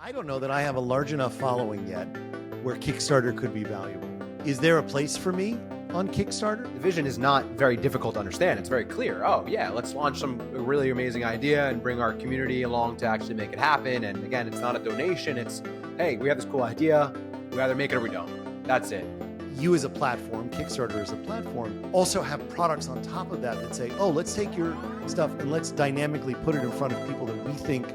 I don't know that I have a large enough following yet where Kickstarter could be valuable. Is there a place for me on Kickstarter? The vision is not very difficult to understand. It's very clear. Oh yeah, let's launch some really amazing idea and bring our community along to actually make it happen. And again, it's not a donation. It's, hey, we have this cool idea. We either make it or we don't. That's it. You as a platform, Kickstarter as a platform, also have products on top of that say, oh, let's take your stuff and let's dynamically put it in front of people that we think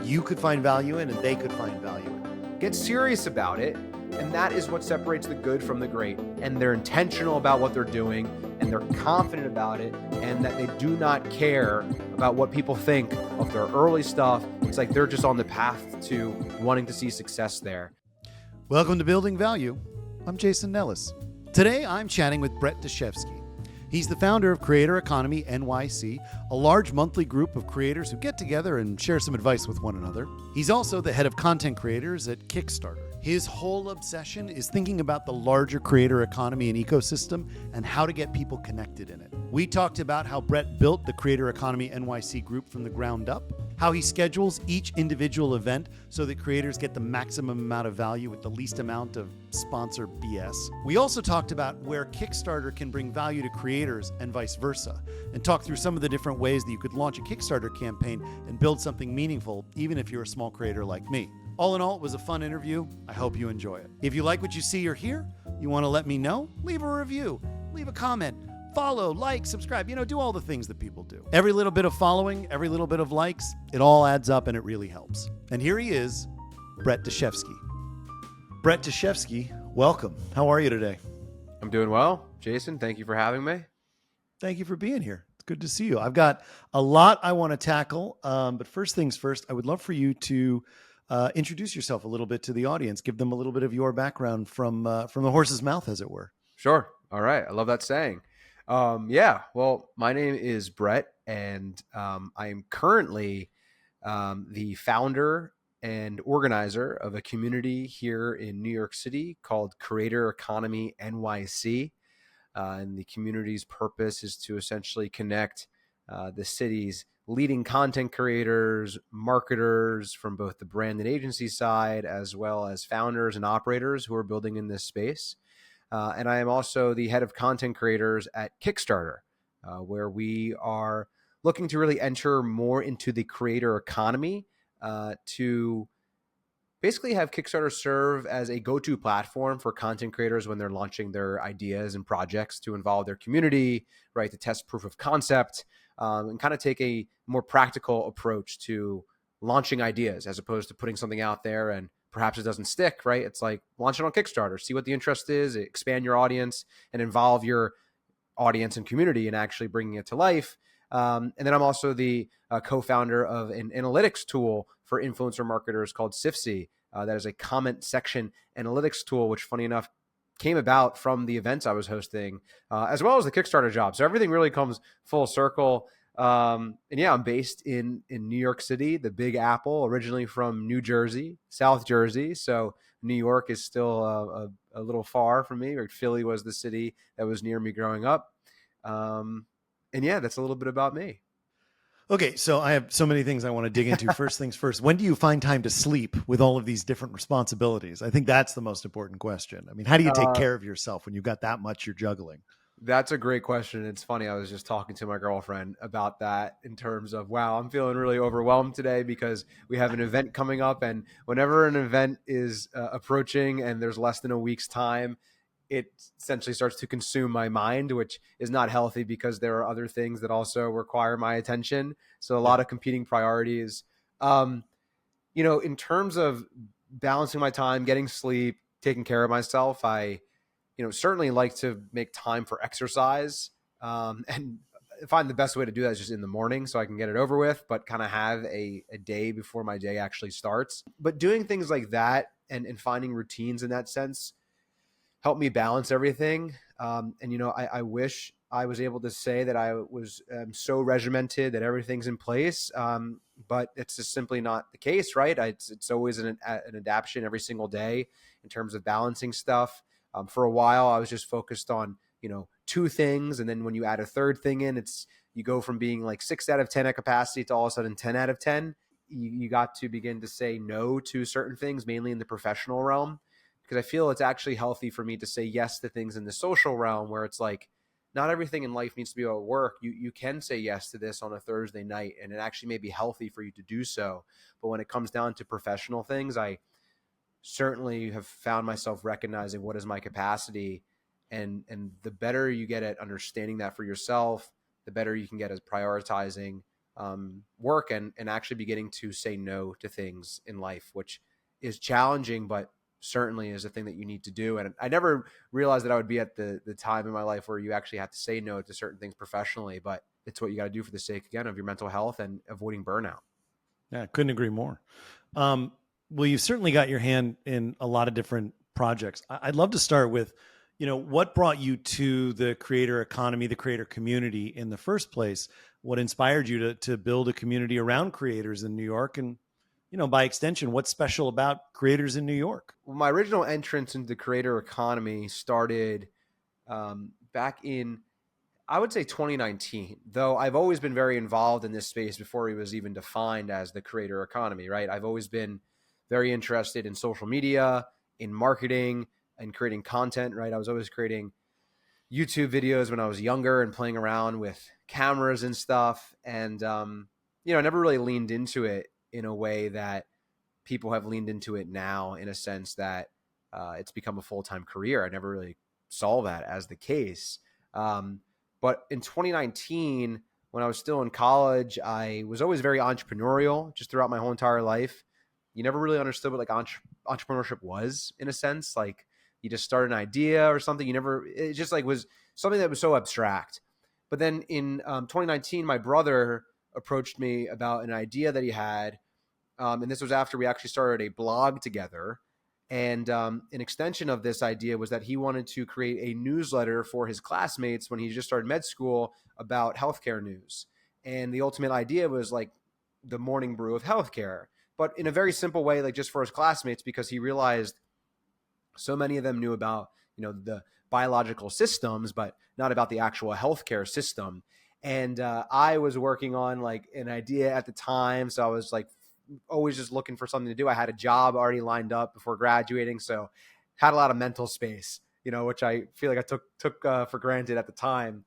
you could find value in and they could find value in. Get serious about it. And that is what separates the good from the great. And they're intentional about what they're doing and they're confident about it and that they do not care about what people think of their early stuff. It's like they're just on the path to wanting to see success there. Welcome to Building Value. I'm Jason Nellis. Today, I'm chatting with Brett Dashevsky. He's the founder of Creator Economy NYC, a large monthly group of creators who get together and share some advice with one another. He's also the head of content creators at Kickstarter. His whole obsession is thinking about the larger creator economy and ecosystem and how to get people connected in it. We talked about how Brett built the Creator Economy NYC group from the ground up, how he schedules each individual event so that creators get the maximum amount of value with the least amount of sponsor BS. We also talked about where Kickstarter can bring value to creators and vice versa, and talk through some of the different ways that you could launch a Kickstarter campaign and build something meaningful, even if you're a small creator like me. All in all, it was a fun interview. I hope you enjoy it. If you like what you see or hear, you want to let me know, leave a review, leave a comment, follow, like, subscribe, do all the things that people do. Every little bit of following, every little bit of likes, it all adds up and it really helps. And here he is, Brett Dashevsky. Brett Dashevsky, welcome. How are you today? I'm doing well. Jason, thank you for having me. Thank you for being here. It's good to see you. I've got a lot I want to tackle, but first things first, I would love for you to introduce yourself a little bit to the audience. Give them a little bit of your background from the horse's mouth, as it were. Sure. All right. I love that saying. Well, my name is Brett, and I am currently the founder and organizer of a community here in New York City called Creator Economy NYC. And the community's purpose is to essentially connect the city's leading content creators, marketers from both the brand and agency side, as well as founders and operators who are building in this space. And I am also the head of content creators at Kickstarter, where we are looking to really enter more into the creator economy to basically have Kickstarter serve as a go-to platform for content creators when they're launching their ideas and projects to involve their community, right, to test proof of concept, and kind of take a more practical approach to launching ideas as opposed to putting something out there and perhaps it doesn't stick, right? It's like launch it on Kickstarter, see what the interest is, expand your audience and involve your audience and community in actually bringing it to life. And then I'm also the co-founder of an analytics tool for influencer marketers called Dashevsky. That is a comment section analytics tool, which funny enough came about from the events I was hosting, as well as the Kickstarter job. So everything really comes full circle. And yeah, I'm based in New York City, the Big Apple, originally from New Jersey, South Jersey. So New York is still a little far from me. Philly was the city that was near me growing up. And yeah, that's a little bit about me. Okay, so I have so many things I want to dig into. First things first, when do you find time to sleep with all of these different responsibilities? I think that's the most important question. I mean, how do you take care of yourself when you've got that much you're juggling? That's a great question. It's funny. I was just talking to my girlfriend about that in terms of, wow, I'm feeling really overwhelmed today because we have an event coming up. And whenever an event is approaching and there's less than a week's time, it essentially starts to consume my mind, which is not healthy because there are other things that also require my attention. So a lot of competing priorities. In terms of balancing my time, getting sleep, taking care of myself, I certainly like to make time for exercise. And I find the best way to do that is just in the morning so I can get it over with, but kind of have a day before my day actually starts. But doing things like that and finding routines in that sense help me balance everything. I wish I was able to say that I was so regimented that everything's in place. But it's just simply not the case, right? It's always an adaptation every single day in terms of balancing stuff. For a while, I was just focused on, two things. And then when you add a third thing in, you go from being like 6 out of 10 at capacity to all of a sudden 10 out of 10. you got to begin to say no to certain things, mainly in the professional realm, because I feel it's actually healthy for me to say yes to things in the social realm where it's like, not everything in life needs to be about work. You can say yes to this on a Thursday night, and it actually may be healthy for you to do so. But when it comes down to professional things, I certainly have found myself recognizing what is my capacity, and the better you get at understanding that for yourself, the better you can get at prioritizing work and actually beginning to say no to things in life, which is challenging, but certainly is a thing that you need to do. And I never realized that I would be at the time in my life where you actually have to say no to certain things professionally, but it's what you got to do for the sake, again, of your mental health and avoiding burnout. Yeah, couldn't agree more. Well, you've certainly got your hand in a lot of different projects. I'd love to start with, what brought you to the creator economy, the creator community in the first place? What inspired you to build a community around creators in New York? And, by extension, what's special about creators in New York? Well, my original entrance into the creator economy started back in, I would say 2019, though I've always been very involved in this space before it was even defined as the creator economy, right? I've always been very interested in social media, in marketing, and creating content, right? I was always creating YouTube videos when I was younger and playing around with cameras and stuff. And, I never really leaned into it in a way that people have leaned into it now, in a sense that it's become a full-time career. I never really saw that as the case. But in 2019, when I was still in college, I was always very entrepreneurial just throughout my whole entire life. You never really understood what like entrepreneurship was, in a sense. Like, you just start an idea or something. It just like was something that was so abstract. But then in 2019, my brother approached me about an idea that he had. And this was after we actually started a blog together. And an extension of this idea was that he wanted to create a newsletter for his classmates when he just started med school about healthcare news. And the ultimate idea was like the morning brew of healthcare, but in a very simple way, like just for his classmates, because he realized so many of them knew about, the biological systems, but not about the actual healthcare system. And I was working on like an idea at the time. So I was like always just looking for something to do. I had a job already lined up before graduating, so had a lot of mental space, which I feel like I took for granted at the time.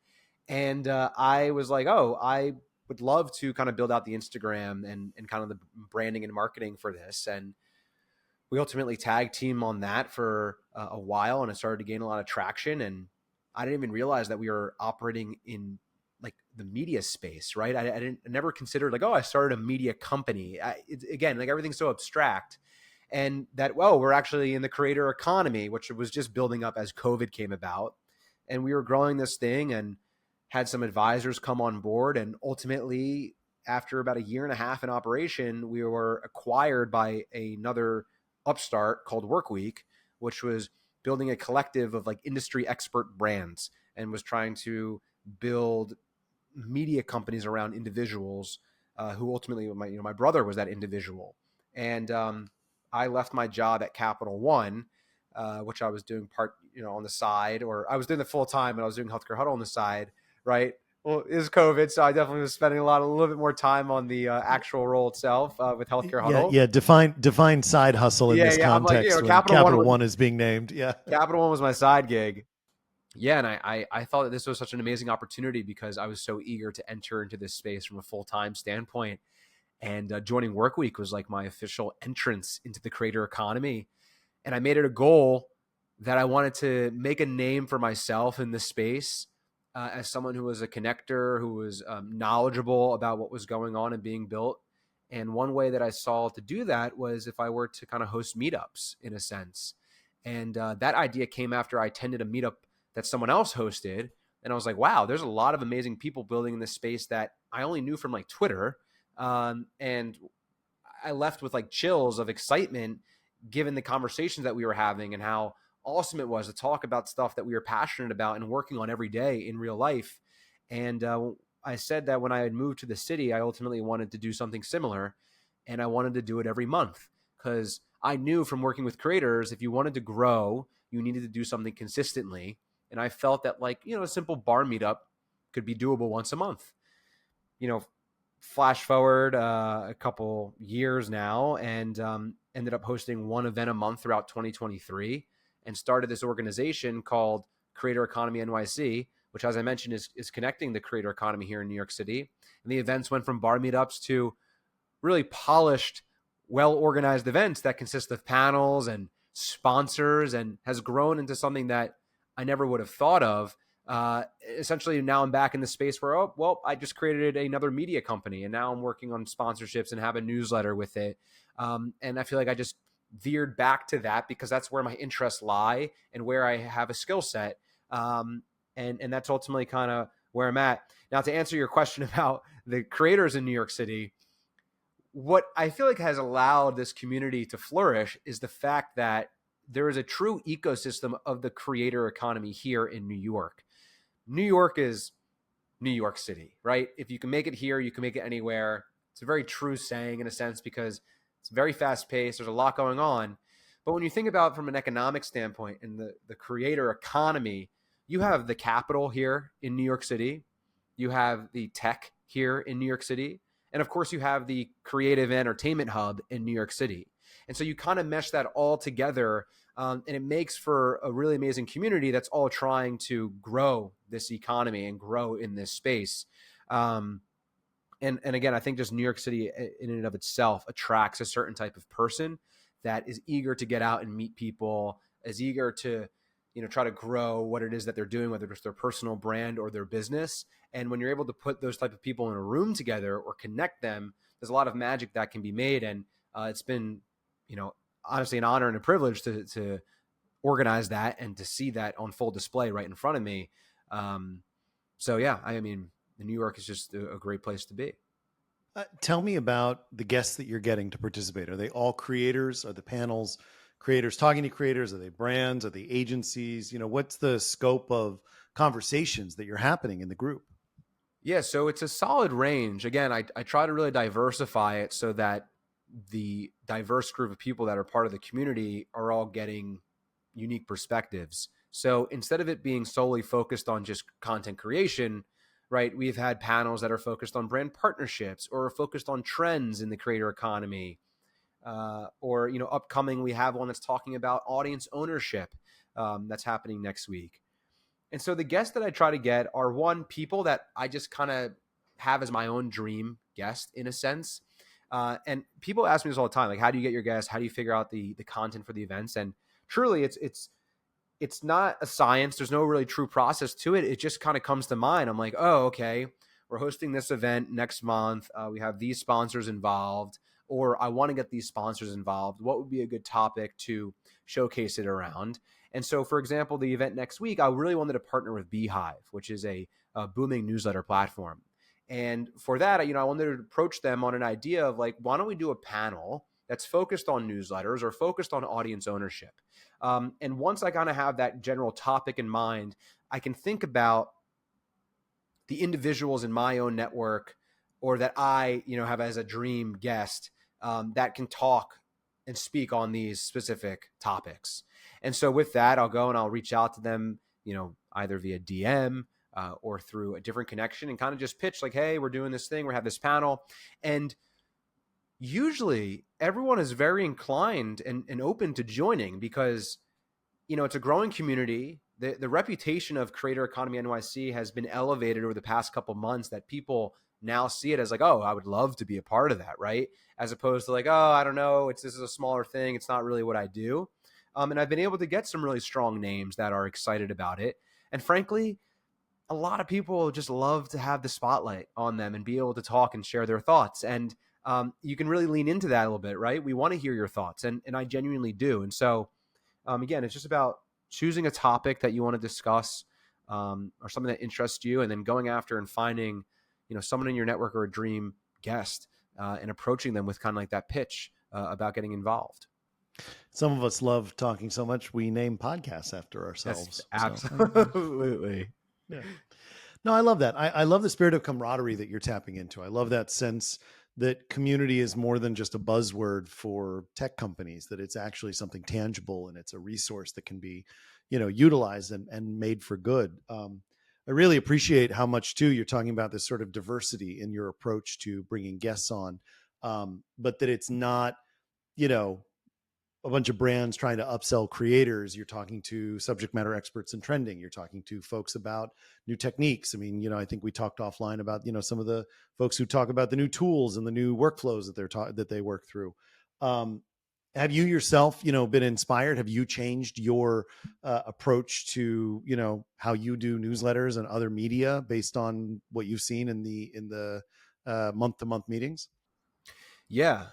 And I was like, oh, I would love to kind of build out the Instagram and kind of the branding and marketing for this. And we ultimately tag team on that for a while, and it started to gain a lot of traction. And I didn't even realize that we were operating in like the media space, right? I never considered like, oh, I started a media company. Again, like everything's so abstract. And that, well, we're actually in the creator economy, which was just building up as COVID came about. And we were growing this thing and had some advisors come on board. And ultimately, after about a year and a half in operation, we were acquired by another upstart called Workweek, which was building a collective of like industry expert brands and was trying to build media companies around individuals who ultimately, my brother was that individual. And I left my job at Capital One, which I was doing part, on the side, or I was doing the full time, and I was doing Healthcare Huddle on the side, right? Well, it was COVID, so I definitely was spending a little bit more time on the actual role itself with Healthcare Huddle. Yeah. Define side hustle in this I'm like, context when Capital One is being named. Yeah. Capital One was my side gig. Yeah, and I thought that this was such an amazing opportunity because I was so eager to enter into this space from a full-time standpoint. And joining Workweek was like my official entrance into the creator economy. And I made it a goal that I wanted to make a name for myself in this space as someone who was a connector, who was knowledgeable about what was going on and being built. And one way that I saw to do that was if I were to kind of host meetups, in a sense. And that idea came after I attended a meetup that someone else hosted. And I was like, wow, there's a lot of amazing people building in this space that I only knew from like Twitter. And I left with like chills of excitement, given the conversations that we were having and how awesome it was to talk about stuff that we were passionate about and working on every day in real life. And I said that when I had moved to the city, I ultimately wanted to do something similar, and I wanted to do it every month because I knew from working with creators, if you wanted to grow, you needed to do something consistently. And I felt that like, a simple bar meetup could be doable once a month. flash forward a couple years now, and ended up hosting one event a month throughout 2023, and started this organization called Creator Economy NYC, which, as I mentioned, is connecting the creator economy here in New York City. And the events went from bar meetups to really polished, well-organized events that consist of panels and sponsors, and has grown into something that I never would have thought of. Essentially, now I'm back in the space where, oh, well, I just created another media company, and now I'm working on sponsorships and have a newsletter with it. And I feel like I just veered back to that because that's where my interests lie and where I have a skill set. And that's ultimately kind of where I'm at. Now, to answer your question about the creators in New York City, what I feel like has allowed this community to flourish is the fact that there is a true ecosystem of the creator economy here in New York. New York is New York City, right? If you can make it here, you can make it anywhere. It's a very true saying in a sense because it's very fast paced. There's a lot going on. But when you think about it from an economic standpoint and the creator economy, you have the capital here in New York City. You have the tech here in New York City. And of course, you have the creative entertainment hub in New York City. And so you kind of mesh that all together, and it makes for a really amazing community that's all trying to grow this economy and grow in this space. And again, I think just New York City in and of itself attracts a certain type of person that is eager to get out and meet people, is eager to try to grow what it is that they're doing, whether it's their personal brand or their business. And when you're able to put those type of people in a room together or connect them, there's a lot of magic that can be made. And it's been, honestly an honor and a privilege to organize that and to see that on full display right in front of me. So yeah, I mean, New York is just a great place to be. Tell me about the guests that you're getting to participate. Are they all creators? Are the panels creators talking to creators? Are they brands? Are they agencies? What's the scope of conversations that you're happening in the group? Yeah, so it's a solid range. Again, I try to really diversify it so that the diverse group of people that are part of the community are all getting unique perspectives. So instead of it being solely focused on just content creation, right, we've had panels that are focused on brand partnerships or focused on trends in the creator economy. Or upcoming, we have one that's talking about audience ownership that's happening next week. And so the guests that I try to get are people that I just kind of have as my own dream guest in a sense. And people ask me this all the time, like, how do you get your guests? How do you figure out the content for the events? And truly, it's not a science. There's no really true process to it. It just kind of comes to mind. I'm like, oh, okay, we're hosting this event next month. We have these sponsors involved, or I want to get these sponsors involved. What would be a good topic to showcase it around? And so, for example, the event next week, I really wanted to partner with Beehive, which is a booming newsletter platform. And for that, I wanted to approach them on an idea of like, why don't we do a panel that's focused on newsletters or focused on audience ownership? And once I kind of have that general topic in mind, I can think about the individuals in my own network or that I, have as a dream guest that can talk and speak on these specific topics. And so with that, I'll go and I'll reach out to them, either via DM or through a different connection and kind of just pitch like, hey, we're doing this thing. We have this panel. And usually everyone is very inclined and open to joining because, it's a growing community. The reputation of Creator Economy NYC has been elevated over the past couple months that people now see it as like, oh, I would love to be a part of that, right? As opposed to like, oh, I don't know, this is a smaller thing. It's not really what I do. And I've been able to get some really strong names that are excited about it. And frankly, a lot of people just love to have the spotlight on them and be able to talk and share their thoughts. And you can really lean into that a little bit, right? We want to hear your thoughts, and I genuinely do. And so, again, it's just about choosing a topic that you want to discuss or something that interests you, and then going after and finding, someone in your network or a dream guest and approaching them with kind of like that pitch about getting involved. Some of us love talking so much we name podcasts after ourselves. Absolutely. Yeah. No, I love that. I love the spirit of camaraderie that you're tapping into. I love that sense that community is more than just a buzzword for tech companies, that it's actually something tangible and it's a resource that can be, utilized and made for good. I really appreciate how much too you're talking about this sort of diversity in your approach to bringing guests on, but that it's not, you know, a bunch of brands trying to upsell creators. You're talking to subject matter experts in trending. You're talking to folks about new techniques. I mean, I think we talked offline about, some of the folks who talk about the new tools and the new workflows that they work through. Um, have you yourself, been inspired? Have you changed your approach to, how you do newsletters and other media based on what you've seen in the month to month meetings? Yeah,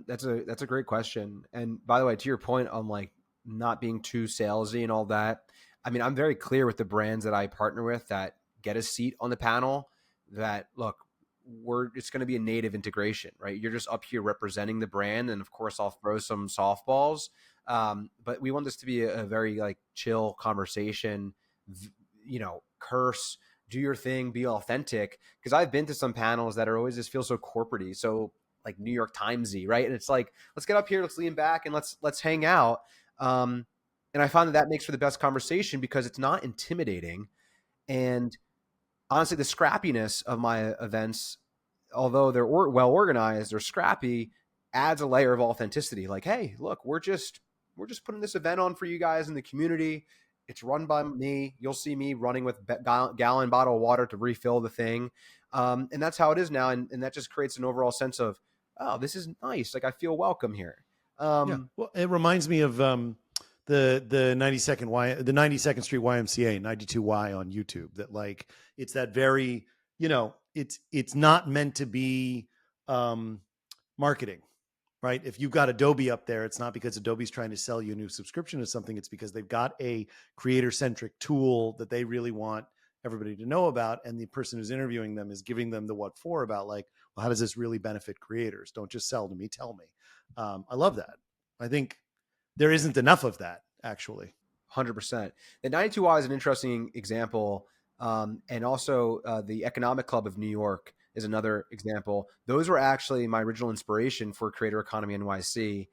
that's a great question. And by the way, to your point on like not being too salesy and all that, I mean, I'm very clear with the brands that I partner with that get a seat on the panel. That look, it's going to be a native integration, right? You're just up here representing the brand, and of course, I'll throw some softballs. But we want this to be a very like chill conversation. Curse, do your thing, be authentic. Because I've been to some panels that are always just feel so corporate-y, so like New York Timesy, right? And it's like, let's get up here, let's lean back, and let's hang out. And I find that makes for the best conversation because it's not intimidating. And honestly, the scrappiness of my events, although they're well organized, they're scrappy, adds a layer of authenticity. Like, hey, look, we're just putting this event on for you guys in the community. It's run by me. You'll see me running with gallon bottle of water to refill the thing. And that's how it is now. And that just creates an overall sense of, oh, this is nice. Like I feel welcome here. Yeah. Well, it reminds me of the 92nd Street YMCA 92Y on YouTube. That like it's that very it's not meant to be marketing, right? If you've got Adobe up there, it's not because Adobe's trying to sell you a new subscription or something. It's because they've got a creator-centric tool that they really want everybody to know about. And the person who's interviewing them is giving them the what for about like, well, how does this really benefit creators? Don't just sell to me, tell me. I love that. I think there isn't enough of that, actually. 100%. The 92Y is an interesting example. And also the Economic Club of New York is another example. Those were actually my original inspiration for Creator Economy NYC.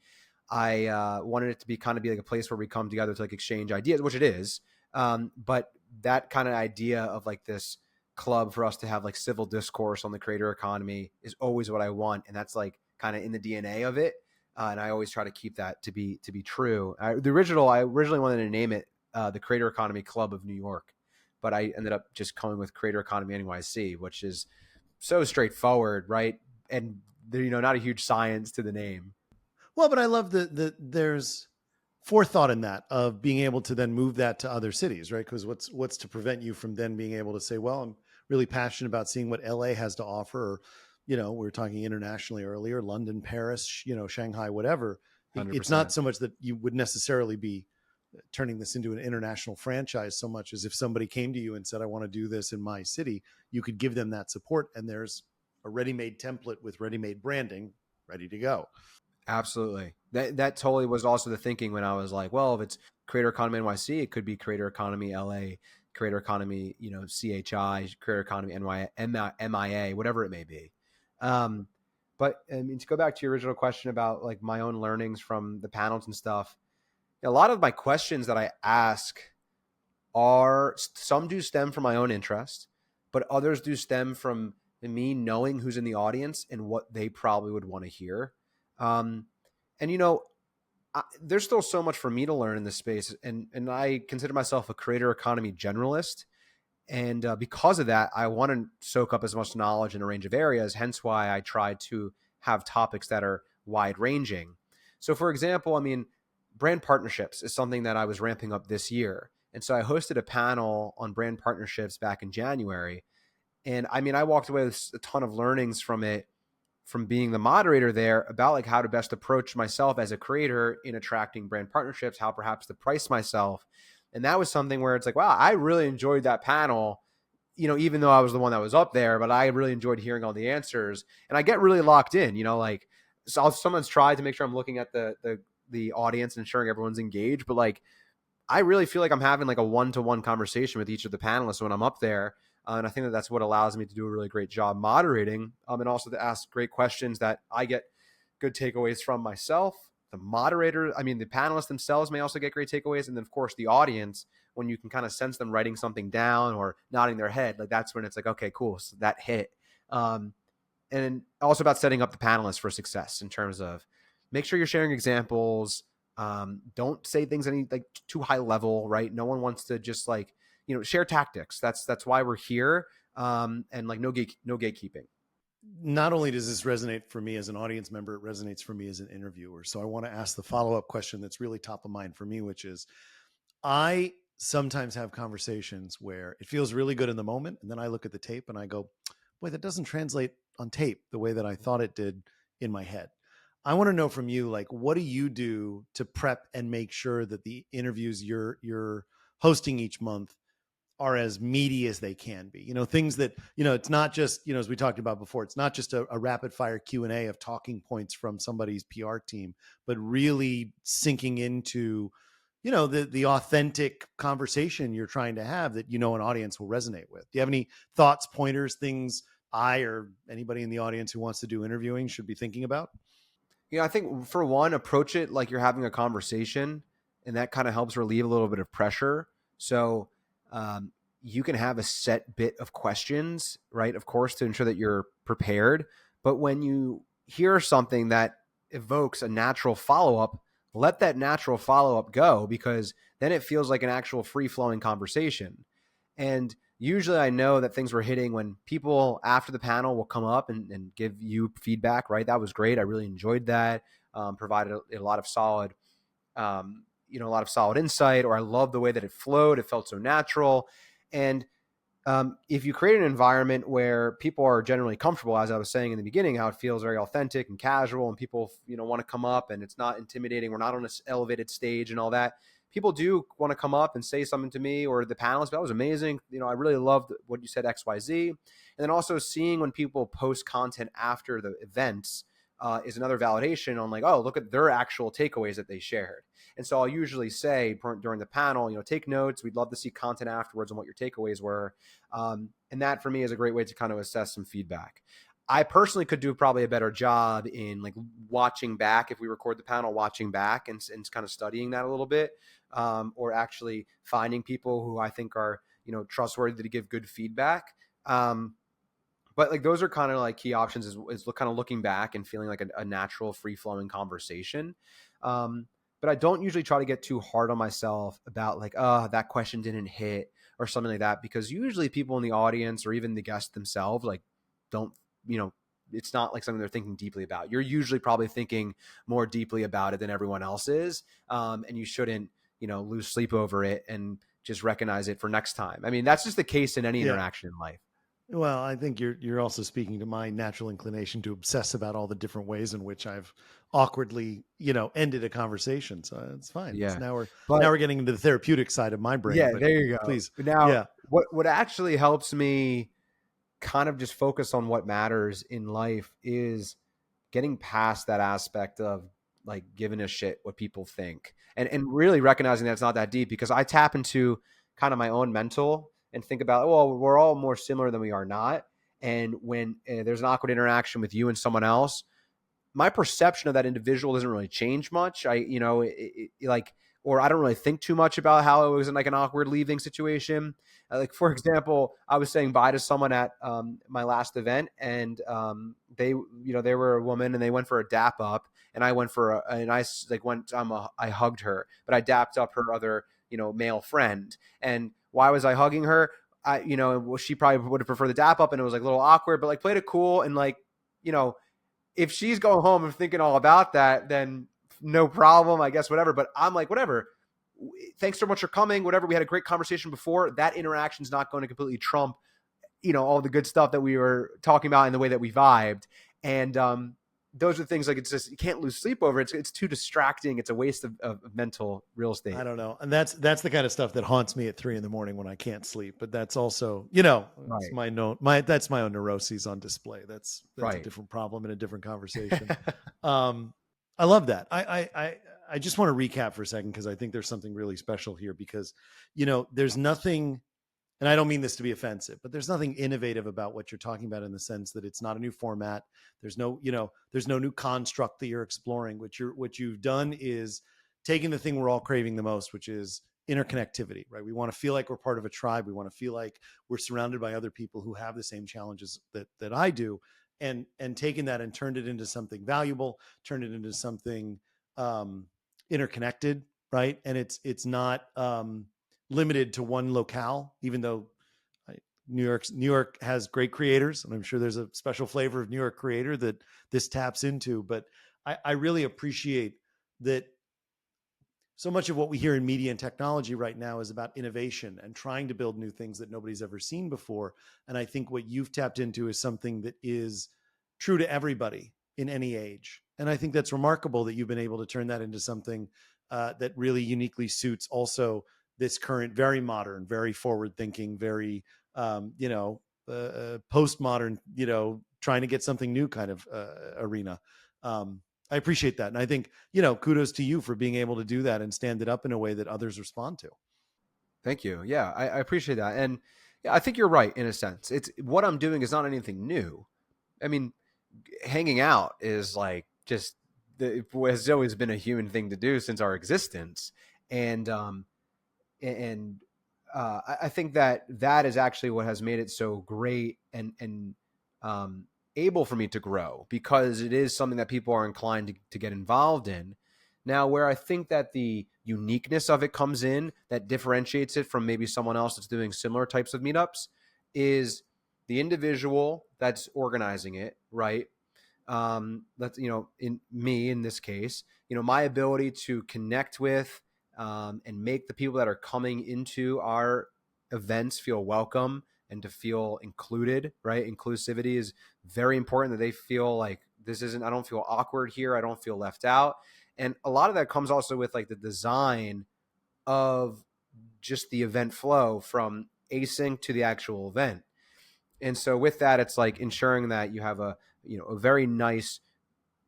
I wanted it to be like a place where we come together to like exchange ideas, which it is. But that kind of idea of like this club for us to have like civil discourse on the creator economy is always what I want. And that's like kind of in the DNA of it. And I always try to keep that to be true. I originally wanted to name it the Creator Economy Club of New York, but I ended up just coming with Creator Economy NYC, which is so straightforward, right? And not a huge science to the name. Well, but I love that there's forethought in that of being able to then move that to other cities, right? Because what's to prevent you from then being able to say, well, I'm really passionate about seeing what LA has to offer, or we were talking internationally earlier, London, Paris, Shanghai, whatever. 100%. It's not so much that you would necessarily be turning this into an international franchise so much as if somebody came to you and said, I want to do this in my city, you could give them that support. And there's a ready-made template with ready-made branding ready to go. Absolutely. That totally was also the thinking when I was like, well, if it's Creator Economy NYC, it could be Creator Economy LA, Creator Economy, CHI, Creator Economy MIA, whatever it may be. But I mean, to go back to your original question about like my own learnings from the panels and stuff, a lot of my questions that I ask some do stem from my own interest, but others do stem from me knowing who's in the audience and what they probably would want to hear. And there's still so much for me to learn in this space, and I consider myself a creator economy generalist. And because of that, I want to soak up as much knowledge in a range of areas, hence why I try to have topics that are wide ranging. So for example, I mean, brand partnerships is something that I was ramping up this year. And so I hosted a panel on brand partnerships back in January. And I mean, I walked away with a ton of learnings from it, from being the moderator there, about like how to best approach myself as a creator in attracting brand partnerships, how perhaps to price myself. And that was something where it's like, wow, I really enjoyed that panel, even though I was the one that was up there, but I really enjoyed hearing all the answers. And I get really locked in, like, so someone's tried to make sure I'm looking at the audience and ensuring everyone's engaged, but like, I really feel like I'm having like a one-to-one conversation with each of the panelists when I'm up there. And I think that that's what allows me to do a really great job moderating, and also to ask great questions that I get good takeaways from myself. the moderator, I mean, the panelists themselves may also get great takeaways. And then of course the audience, when you can kind of sense them writing something down or nodding their head, like that's when it's like, okay, cool. So that hit. And also about setting up the panelists for success in terms of make sure you're sharing examples. Don't say things any like too high level, right? No one wants to just like, share tactics. That's why we're here. And like no gatekeeping. Not only does this resonate for me as an audience member, it resonates for me as an interviewer. So I want to ask the follow-up question that's really top of mind for me, which is I sometimes have conversations where it feels really good in the moment. And then I look at the tape and I go, boy, that doesn't translate on tape the way that I thought it did in my head. I want to know from you, like, what do you do to prep and make sure that the interviews you're hosting each month are as meaty as they can be? Things that, it's not just, as we talked about before, it's not just a rapid fire Q&A of talking points from somebody's PR team, but really sinking into, the authentic conversation you're trying to have that, an audience will resonate with. Do you have any thoughts, pointers, things I or anybody in the audience who wants to do interviewing should be thinking about? I think for one, approach it like you're having a conversation, and that kind of helps relieve a little bit of pressure. So you can have a set bit of questions, right? Of course, to ensure that you're prepared. But when you hear something that evokes a natural follow-up, let that natural follow-up go, because then it feels like an actual free-flowing conversation. And usually I know that things were hitting when people after the panel will come up and give you feedback, right? That was great. I really enjoyed that. Provided a lot of solid, a lot of solid insight, or I love the way that it flowed. It felt so natural. And if you create an environment where people are generally comfortable, as I was saying in the beginning, how it feels very authentic and casual, and people, want to come up and it's not intimidating. We're not on this elevated stage and all that. People do want to come up and say something to me or the panelists. That was amazing. I really loved what you said, XYZ. And then also seeing when people post content after the events is another validation on like, oh, look at their actual takeaways that they shared. And so I'll usually say during the panel, take notes. We'd love to see content afterwards on what your takeaways were. And that for me is a great way to kind of assess some feedback. I personally could do probably a better job in like watching back, if we record the panel, watching back and kind of studying that a little bit, or actually finding people who I think are, trustworthy to give good feedback. But like those are kind of like key options is kind of looking back and feeling like a natural free flowing conversation. But I don't usually try to get too hard on myself about like, oh, that question didn't hit or something like that, because usually people in the audience or even the guests themselves, like don't, it's not like something they're thinking deeply about. You're usually probably thinking more deeply about it than everyone else is. And you shouldn't, lose sleep over it and just recognize it for next time. I mean, that's just the case in any interaction in life. Well, I think you're also speaking to my natural inclination to obsess about all the different ways in which I've awkwardly, ended a conversation. So it's fine. Yeah. Now But we're getting into the therapeutic side of my brain. yeah, But there you go. please. Now, Yeah. what actually helps me kind of just focus on what matters in life is getting past that aspect of like giving a shit what people think, and really recognizing that it's not that deep, because I tap into kind of my own mental and think about, well, we're all more similar than we are not. And when there's an awkward interaction with you and someone else, my perception of that individual doesn't really change much. Or I don't really think too much about how it was in like an awkward leaving situation. Like, for example, I was saying bye to someone at my last event, and they were a woman and they went for a dap up, and I went for a nice, like one time I hugged her, but I dapped up her other, male friend. And why was I hugging her? She probably would have preferred the dap up, and it was like a little awkward, but like played it cool. And like, if she's going home and thinking all about that, then no problem, I guess, whatever. But I'm like, whatever. Thanks so much for coming. Whatever. We had a great conversation before. That interaction is not going to completely trump, all the good stuff that we were talking about and the way that we vibed. And those are things like, it's just, you can't lose sleep over it. It's too distracting. It's a waste of mental real estate. I don't know. And that's the kind of stuff that haunts me at 3 a.m. when I can't sleep. But that's also, Right. that's my own neuroses on display. That's Right. a different problem in a different conversation. I love that. I just want to recap for a second, because I think there's something really special here, because, there's nothing and I don't mean this to be offensive, but there's nothing innovative about what you're talking about in the sense that it's not a new format. There's no, there's no new construct that you're exploring. What you've done is taking the thing we're all craving the most, which is interconnectivity, right? We want to feel like we're part of a tribe. We want to feel like we're surrounded by other people who have the same challenges that I do, and taking that and turned it into something valuable, turned it into something interconnected, right? And it's not limited to one locale, even though New York has great creators, and I'm sure there's a special flavor of New York creator that this taps into. But I really appreciate that so much of what we hear in media and technology right now is about innovation and trying to build new things that nobody's ever seen before. And I think what you've tapped into is something that is true to everybody in any age. And I think that's remarkable that you've been able to turn that into something that really uniquely suits also this current, very modern, very forward thinking, very, postmodern, trying to get something new kind of arena. I appreciate that. And I think, kudos to you for being able to do that and stand it up in a way that others respond to. Thank you. Yeah, I appreciate that. And yeah, I think you're right in a sense. It's what I'm doing is not anything new. I mean, hanging out is like just it has always been a human thing to do since our existence. And and I think that is actually what has made it so great and able for me to grow, because it is something that people are inclined to get involved in. Now, where I think that the uniqueness of it comes in, that differentiates it from maybe someone else that's doing similar types of meetups, is the individual that's organizing it, right? That's, in me in this case, my ability to connect with and make the people that are coming into our events feel welcome and to feel included, right? Inclusivity is very important, that they feel like I don't feel awkward here. I don't feel left out. And a lot of that comes also with like the design of just the event flow from async to the actual event. And so with that, it's like ensuring that you have a very nice,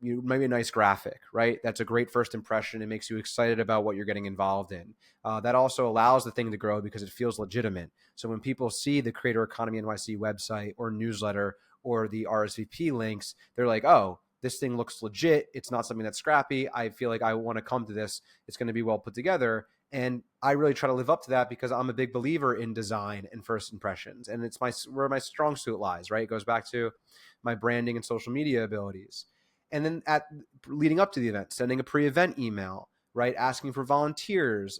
maybe a nice graphic, right? That's a great first impression. It makes you excited about what you're getting involved in. That also allows the thing to grow because it feels legitimate. So when people see the Creator Economy NYC website or newsletter or the RSVP links, they're like, oh, this thing looks legit. It's not something that's scrappy. I feel like I want to come to this. It's going to be well put together. And I really try to live up to that because I'm a big believer in design and first impressions. And it's where my strong suit lies, right? It goes back to my branding and social media abilities. And then leading up to the event, sending a pre-event email, right? Asking for volunteers,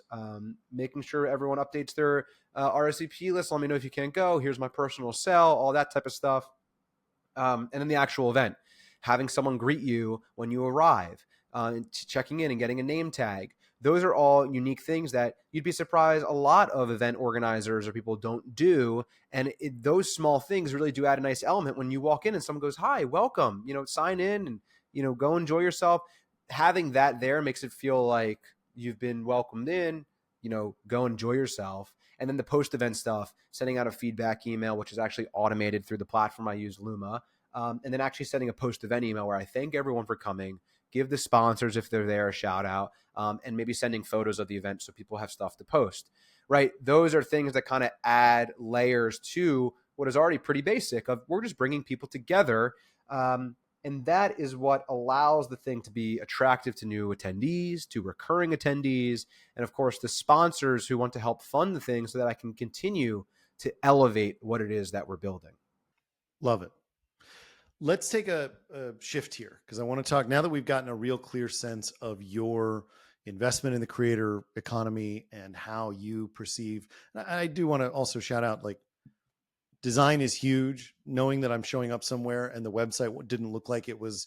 making sure everyone updates their RSVP list. Let me know if you can't go. Here's my personal cell, all that type of stuff. And then the actual event, having someone greet you when you arrive, checking in and getting a name tag. Those are all unique things that you'd be surprised a lot of event organizers or people don't do. And those small things really do add a nice element when you walk in and someone goes, hi, welcome, sign in and, go enjoy yourself. Having that there makes it feel like you've been welcomed in, go enjoy yourself. And then the post-event stuff, sending out a feedback email, which is actually automated through the platform I use, Luma. And then actually sending a post-event email where I thank everyone for coming, give the sponsors, if they're there, a shout out, and maybe sending photos of the event so people have stuff to post, right? Those are things that kind of add layers to what is already pretty basic of we're just bringing people together. And that is what allows the thing to be attractive to new attendees, to recurring attendees, and of course, the sponsors who want to help fund the thing so that I can continue to elevate what it is that we're building. Love it. Let's take a shift here because I want to talk now that we've gotten a real clear sense of your investment in the creator economy and how you perceive. I do want to also shout out, like, design is huge. Knowing that I'm showing up somewhere and the website didn't look like it was,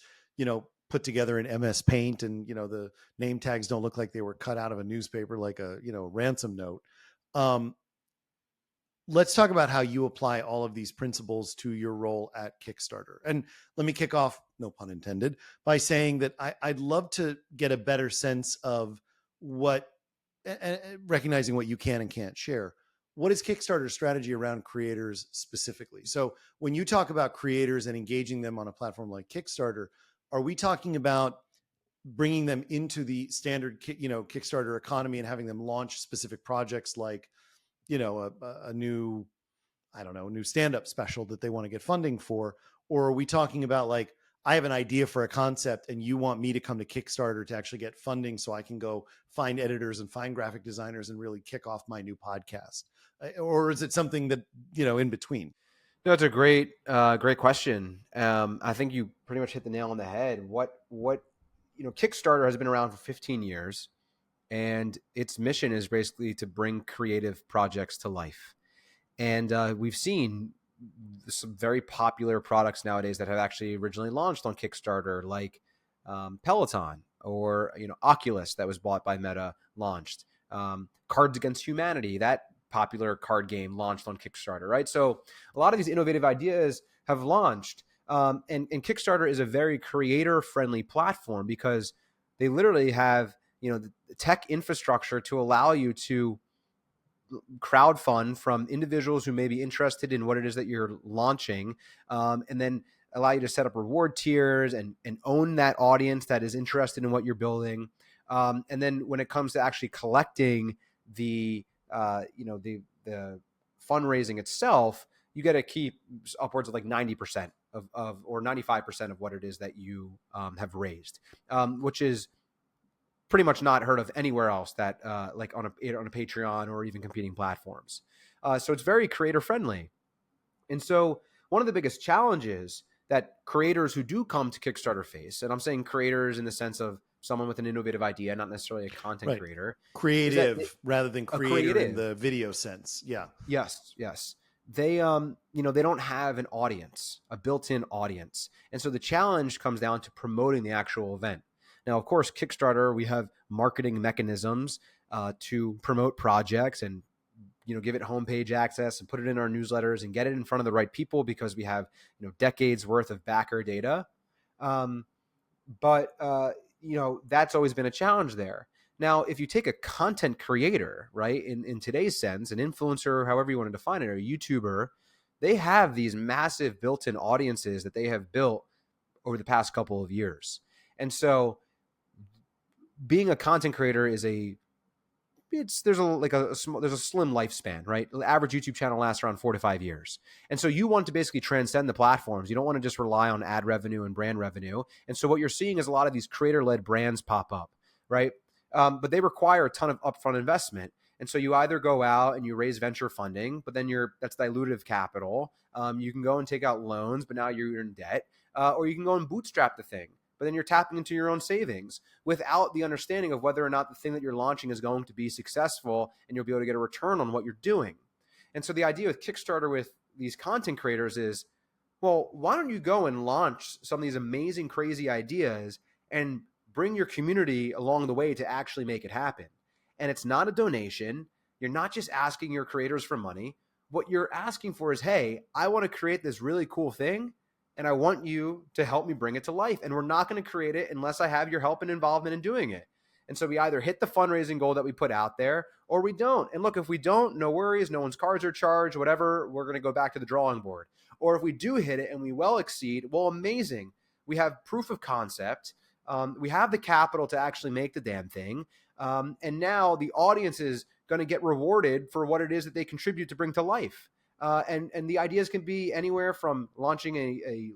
put together in MS Paint, and the name tags don't look like they were cut out of a newspaper like a ransom note. Let's talk about how you apply all of these principles to your role at Kickstarter. And let me kick off, no pun intended, by saying that I'd love to get a better sense of what, recognizing what you can and can't share. What is Kickstarter's strategy around creators specifically? So when you talk about creators and engaging them on a platform like Kickstarter, are we talking about bringing them into the standard, Kickstarter economy and having them launch specific projects like a new, I don't know, new stand-up special that they want to get funding for? Or are we talking about like, I have an idea for a concept and you want me to come to Kickstarter to actually get funding so I can go find editors and find graphic designers and really kick off my new podcast? Or is it something that, in between? No, it's a great question. I think you pretty much hit the nail on the head. Kickstarter has been around for 15 years, and its mission is basically to bring creative projects to life. And we've seen some very popular products nowadays that have actually originally launched on Kickstarter, like Peloton, or Oculus, that was bought by Meta, launched. Cards Against Humanity, that popular card game, launched on Kickstarter, right? So a lot of these innovative ideas have launched. And Kickstarter is a very creator-friendly platform because they literally have the tech infrastructure to allow you to crowdfund from individuals who may be interested in what it is that you're launching, and then allow you to set up reward tiers and own that audience that is interested in what you're building. And then when it comes to actually collecting the fundraising itself, you get to keep upwards of like 90% of or 95% of what it is that you have raised, which is pretty much not heard of anywhere else, that like on a Patreon or even competing platforms. So it's very creator friendly. And so one of the biggest challenges that creators who do come to Kickstarter face, and I'm saying creators in the sense of someone with an innovative idea, not necessarily a content creator, creative rather than creator in creative, the video sense. Yeah. Yes. They they don't have an audience, a built-in audience. And so the challenge comes down to promoting the actual event. Now, of course, Kickstarter, we have marketing mechanisms to promote projects and give it homepage access and put it in our newsletters and get it in front of the right people, because we have decades worth of backer data. But that's always been a challenge there. Now, if you take a content creator, right, in today's sense, an influencer, however you want to define it, or a YouTuber, they have these massive built-in audiences that they have built over the past couple of years. And so being a content creator there's a slim lifespan, right? The average YouTube channel lasts around 4 to 5 years. And so you want to basically transcend the platforms. You don't want to just rely on ad revenue and brand revenue. And so what you're seeing is a lot of these creator-led brands pop up, right? But they require a ton of upfront investment. And so you either go out and you raise venture funding, but then that's dilutive capital. You can go and take out loans, but now you're in debt. Or you can go and bootstrap the thing, but then you're tapping into your own savings without the understanding of whether or not the thing that you're launching is going to be successful and you'll be able to get a return on what you're doing. And so the idea with Kickstarter with these content creators is, well, why don't you go and launch some of these amazing, crazy ideas and bring your community along the way to actually make it happen? And it's not a donation. You're not just asking your creators for money. What you're asking for is, hey, I want to create this really cool thing, and I want you to help me bring it to life. And we're not going to create it unless I have your help and involvement in doing it. And so we either hit the fundraising goal that we put out there, or we don't. And look, if we don't, no worries. No one's cards are charged, whatever. We're going to go back to the drawing board. Or if we do hit it and we well exceed, well, amazing. We have proof of concept. We have the capital to actually make the damn thing. And now the audience is going to get rewarded for what it is that they contribute to bring to life. And the ideas can be anywhere from launching a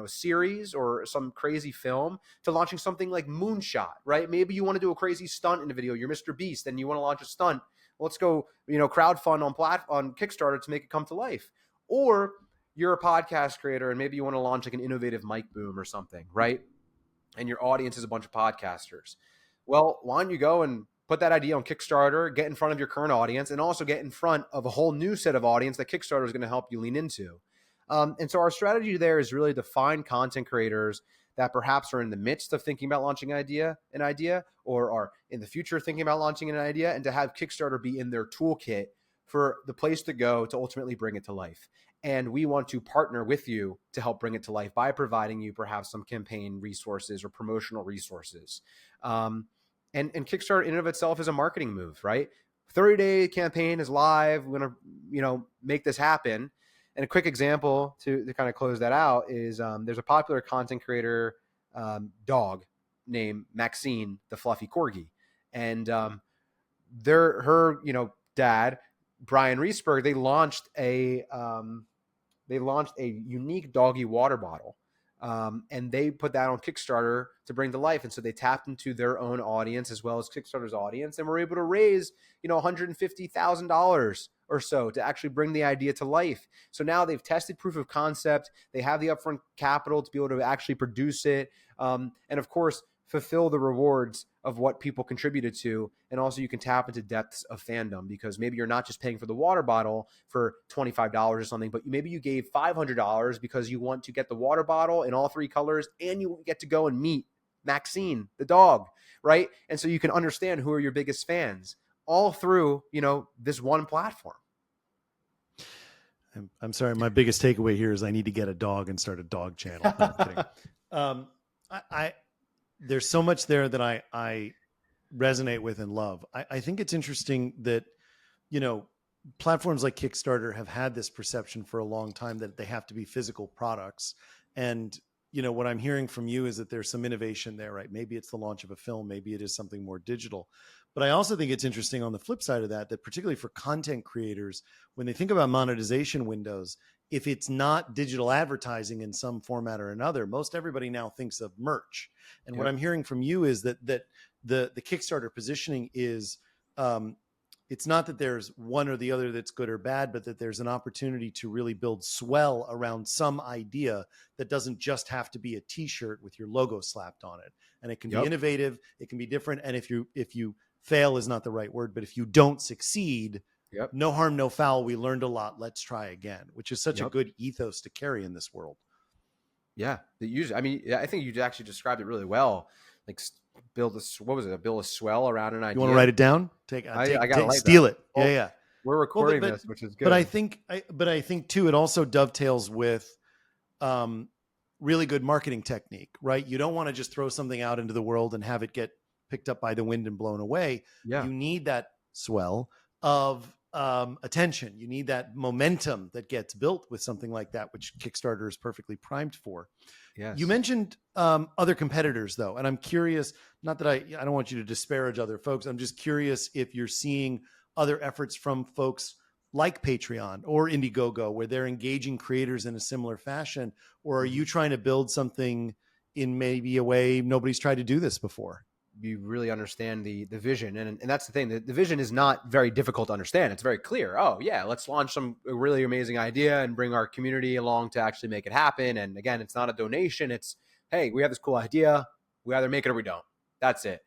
series or some crazy film to launching something like Moonshot, right? Maybe you want to do a crazy stunt in a video. You're Mr. Beast and you want to launch a stunt. Well, let's go, crowdfund on Kickstarter to make it come to life. Or you're a podcast creator and maybe you want to launch like an innovative mic boom or something, right? And your audience is a bunch of podcasters. Well, why don't you go and put that idea on Kickstarter, get in front of your current audience, and also get in front of a whole new set of audience that Kickstarter is going to help you lean into. And so our strategy there is really to find content creators that perhaps are in the midst of thinking about launching an idea, or are in the future thinking about launching an idea, and to have Kickstarter be in their toolkit for the place to go to ultimately bring it to life. And we want to partner with you to help bring it to life by providing you perhaps some campaign resources or promotional resources. And Kickstarter in and of itself is a marketing move, right? 30-day campaign is live. We're going to, make this happen. And a quick example to kind of close that out is there's a popular content creator dog named Maxine, the fluffy corgi. And her dad Brian Reesberg, they launched a unique doggy water bottle. And they put that on Kickstarter to bring to life. And so they tapped into their own audience as well as Kickstarter's audience, and were able to raise, $150,000 or so to actually bring the idea to life. So now they've tested proof of concept. They have the upfront capital to be able to actually produce it. And of course, fulfill the rewards of what people contributed to. And also you can tap into depths of fandom, because maybe you're not just paying for the water bottle for $25 or something, but maybe you gave $500 because you want to get the water bottle in all 3 colors, and you get to go and meet Maxine, the dog, right? And so you can understand who are your biggest fans all through, this one platform. I'm sorry. My biggest takeaway here is I need to get a dog and start a dog channel. No, I'm kidding. There's so much there that I resonate with and love. I think it's interesting that, platforms like Kickstarter have had this perception for a long time that they have to be physical products. And, what I'm hearing from you is that there's some innovation there, right? Maybe it's the launch of a film, maybe it is something more digital. But I also think it's interesting on the flip side of that particularly for content creators, when they think about monetization windows, if it's not digital advertising in some format or another, most everybody now thinks of merch. And what I'm hearing from you is that the Kickstarter positioning is, it's not that there's one or the other that's good or bad, but that there's an opportunity to really build swell around some idea that doesn't just have to be a t-shirt with your logo slapped on it. And it can be innovative, it can be different. And if you fail is not the right word, but if you don't succeed, no harm, no foul. We learned a lot. Let's try again, which is such a good ethos to carry in this world. Yeah. I think you actually described it really well. Like build a swell around an idea. You want to write it down? Steal it. Well, yeah. We're recording this, which is good. But I think too, it also dovetails with really good marketing technique, right? You don't want to just throw something out into the world and have it get picked up by the wind and blown away. You need that swell of attention. You need that momentum that gets built with something like that, which Kickstarter is perfectly primed for. Yes. You mentioned other competitors, though, and I'm curious, not that I don't want you to disparage other folks. I'm just curious if you're seeing other efforts from folks like Patreon or Indiegogo, where they're engaging creators in a similar fashion, or are you trying to build something in maybe a way nobody's tried to do this before? You really understand the vision. And that's the thing. The vision is not very difficult to understand. It's very clear. Oh yeah, let's launch a really amazing idea and bring our community along to actually make it happen. And again, it's not a donation. It's, hey, we have this cool idea. We either make it or we don't. That's it.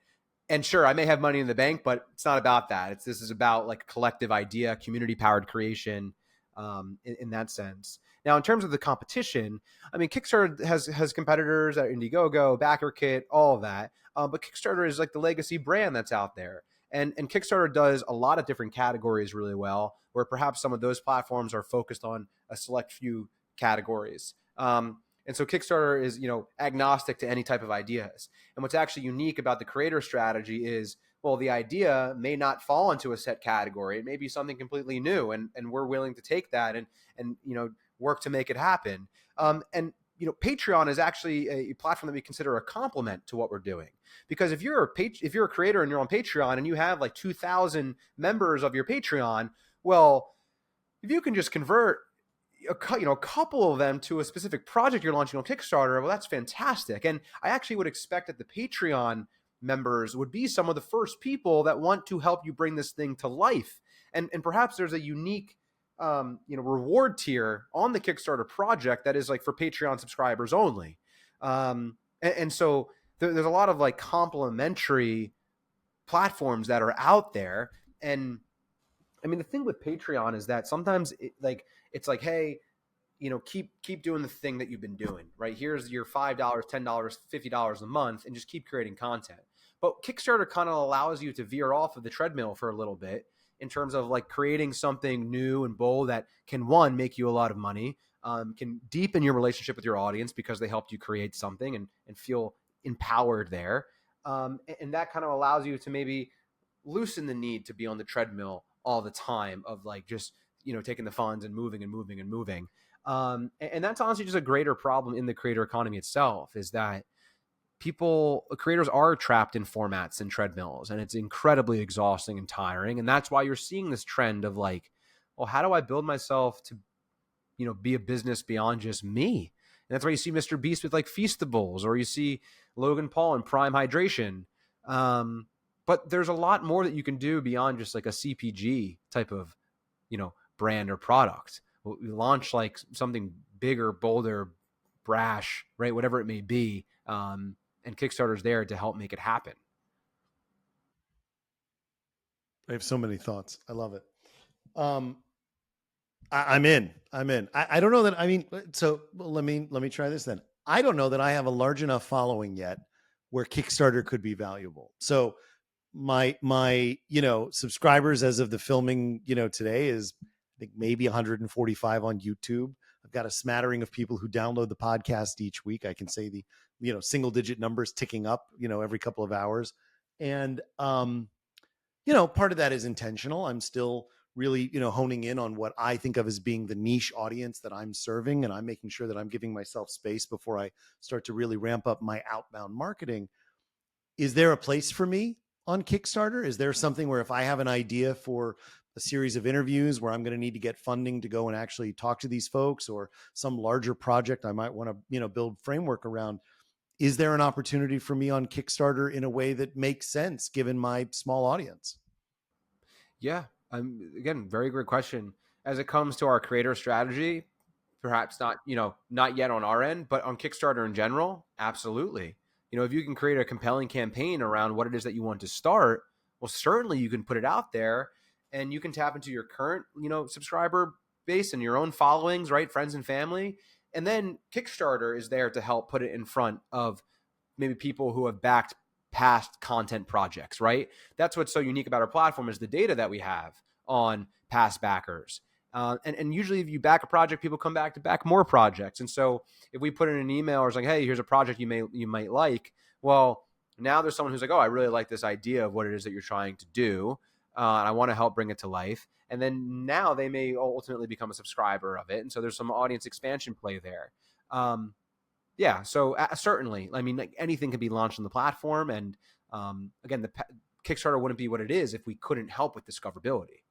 And sure, I may have money in the bank, but it's not about that. This is about like a collective idea, community powered creation, in that sense. Now, in terms of the competition, Kickstarter has competitors at Indiegogo, BackerKit, all of that. But Kickstarter is like the legacy brand that's out there. And Kickstarter does a lot of different categories really well, where perhaps some of those platforms are focused on a select few categories. And so Kickstarter is, agnostic to any type of ideas. And what's actually unique about the creator strategy is, well, the idea may not fall into a set category. It may be something completely new, and we're willing to take that and work to make it happen. And Patreon is actually a platform that we consider a complement to what we're doing, because if you're a creator and you're on Patreon and you have like 2,000 members of your Patreon, well, if you can just convert a couple of them to a specific project you're launching on Kickstarter, well, that's fantastic. And I actually would expect that the Patreon members would be some of the first people that want to help you bring this thing to life. And perhaps there's a unique reward tier on the Kickstarter project that is like for Patreon subscribers only. And so there's a lot of like complementary platforms that are out there. And the thing with Patreon is that sometimes it's like, hey, keep doing the thing that you've been doing, right? Here's your $5, $10, $50 a month, and just keep creating content. But Kickstarter kind of allows you to veer off of the treadmill for a little bit in terms of like creating something new and bold that can, one, make you a lot of money, can deepen your relationship with your audience because they helped you create something and feel empowered there. And that kind of allows you to maybe loosen the need to be on the treadmill all the time of like just, taking the funds and moving and moving and moving. And that's honestly just a greater problem in the creator economy itself, is that creators are trapped in formats and treadmills, and it's incredibly exhausting and tiring. And that's why you're seeing this trend of like well, how do I build myself to, be a business beyond just me? And that's why you see Mr. Beast with like Feastables, or you see Logan Paul in Prime Hydration. But there's a lot more that you can do beyond just like a CPG type of, brand or product. We launch like something bigger, bolder, brash, right? Whatever it may be. And Kickstarter's there to help make it happen. I have so many thoughts. I love it. Um, I'm in. I don't know that. I mean, so let me try this then. I don't know that I have a large enough following yet where Kickstarter could be valuable. So my subscribers as of the filming today is, I think, maybe 145 on YouTube. I've got a smattering of people who download the podcast each week. I can say the single digit numbers ticking up every couple of hours, and part of that is intentional. I'm still really honing in on what I think of as being the niche audience that I'm serving, and I'm making sure that I'm giving myself space before I start to really ramp up my outbound marketing. Is there a place for me on Kickstarter? Is there something where if I have an idea for a series of interviews where I'm going to need to get funding to go and actually talk to these folks, or some larger project I might want to build framework around, is there an opportunity for me on Kickstarter in a way that makes sense given my small audience? Yeah. Again, very great question. As it comes to our creator strategy, perhaps not, not yet on our end, but on Kickstarter in general, absolutely. If you can create a compelling campaign around what it is that you want to start, well, certainly you can put it out there, and you can tap into your current, subscriber base and your own followings, right? Friends and family. And then Kickstarter is there to help put it in front of maybe people who have backed past content projects, right? That's what's so unique about our platform, is the data that we have on past backers. And usually if you back a project, people come back to back more projects. And so if we put in an email or it's like, hey, here's a project you might like, well, now there's someone who's like, oh, I really like this idea of what it is that you're trying to do. And I want to help bring it to life. And then now they may ultimately become a subscriber of it. And so there's some audience expansion play there. Yeah, so certainly, I mean, like, anything can be launched on the platform. And again, the Kickstarter wouldn't be what it is if we couldn't help with discoverability.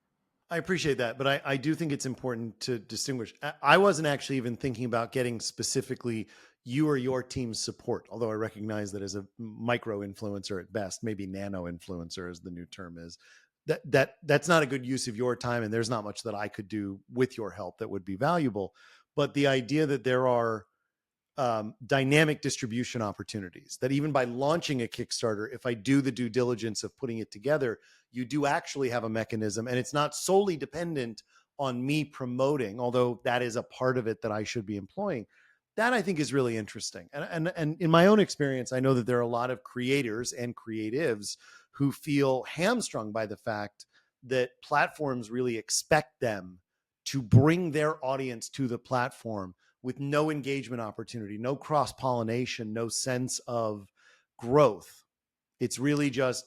I appreciate that, but I do think it's important to distinguish. I wasn't actually even thinking about getting specifically you or your team's support, although I recognize that as a micro influencer at best, maybe nano influencer as the new term is, that's not a good use of your time, and there's not much that I could do with your help that would be valuable. But the idea that there are dynamic distribution opportunities, that even by launching a Kickstarter, if I do the due diligence of putting it together, you do actually have a mechanism, and it's not solely dependent on me promoting, although that is a part of it that I should be employing. That I think is really interesting. And in my own experience, I know that there are a lot of creators and creatives who feel hamstrung by the fact that platforms really expect them to bring their audience to the platform with no engagement opportunity, no cross-pollination, no sense of growth. It's really just,